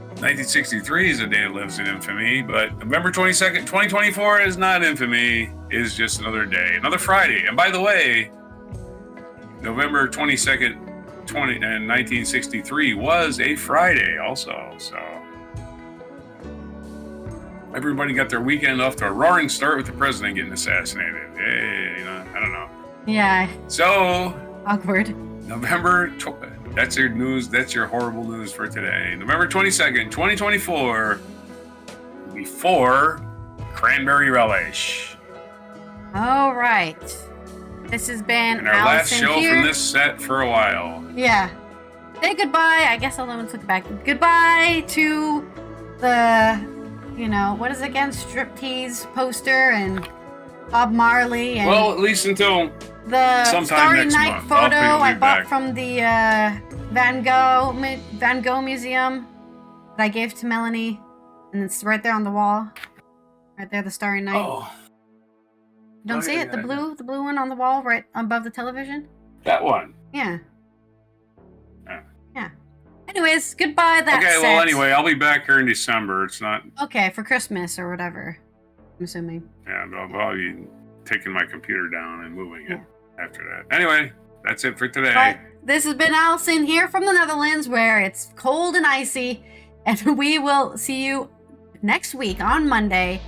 1963 is a day that lives in infamy. But November 22nd, 2024 is not infamy. It is just another day, another Friday. And by the way, November 22nd, 1963 was a Friday also, so everybody got their weekend off to a roaring start with the president getting assassinated. Hey, I don't know. Yeah. So awkward. That's your news. That's your horrible news for today. November 22nd, 2024, before Cranberry Relish. All right. This has been our last Allison show here. from this set for a while. Yeah. Say goodbye. I guess I'll look back. Goodbye to the, what is it again? Striptease poster and Bob Marley. And well, at least until the sometime Starry next Night month. photo I bought back. from the Van Gogh Museum that I gave to Melanie. And it's right there on the wall. Right there, the Starry Night. Oh. Don't see it? The blue one on the wall right above the television? That one. Yeah. Yeah. Anyways, goodbye. That's okay, well, anyway, I'll be back here in December. It's not... Okay, for Christmas or whatever, I'm assuming. Yeah, I'll probably be taking my computer down and moving it after that. Anyway, that's it for today. But this has been Allison here from the Netherlands, where it's cold and icy, and we will see you next week on Monday.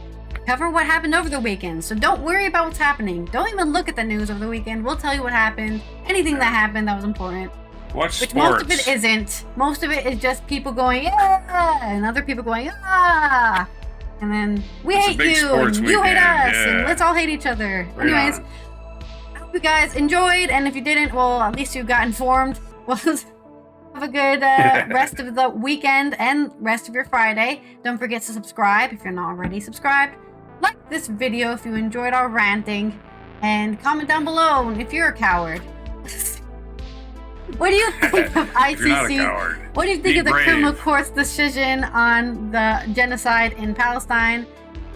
Cover what happened over the weekend. So don't worry about what's happening. Don't even look at the news over the weekend. We'll tell you what happened. Anything that happened that was important. Watch Which sports. most of it isn't. Most of it is just people going, yeah, and other people going, ah. And then we hate you, and you hate us, and let's all hate each other. Anyways, I hope you guys enjoyed, and if you didn't, well, at least you got informed. Well, have a good rest of the weekend and rest of your Friday. Don't forget to subscribe if you're not already subscribed. Like this video if you enjoyed our ranting, and comment down below if you're a coward. What do you think of ICC? You're not a coward. What do you think of the criminal court's decision on the genocide in Palestine?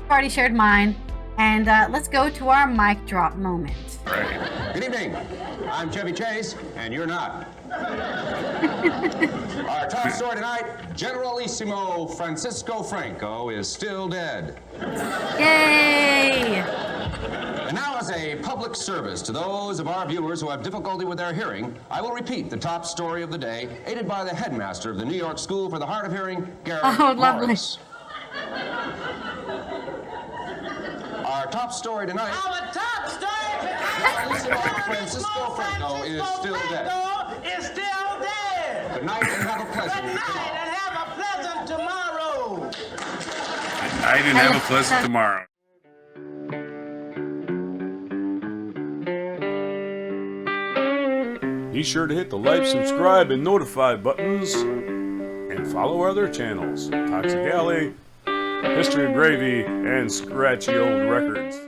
I've already shared mine. And let's go to our mic drop moment. Right. Good evening. I'm Chevy Chase, and you're not. Our top story tonight, Generalissimo Francisco Franco is still dead. Yay! And now, as a public service to those of our viewers who have difficulty with their hearing, I will repeat the top story of the day, aided by the headmaster of the New York School for the Hard of Hearing, Garrett Morris. Our top story tonight. Our top story Generalissimo Francisco Franco is still dead. Is still dead. Good night and have a pleasant Good night and have a pleasant tomorrow. I didn't have a pleasant tomorrow. Be sure to hit the like, subscribe, and notify buttons, and follow our other channels, Toxic Alley, History of Gravy, and Scratchy Old Records.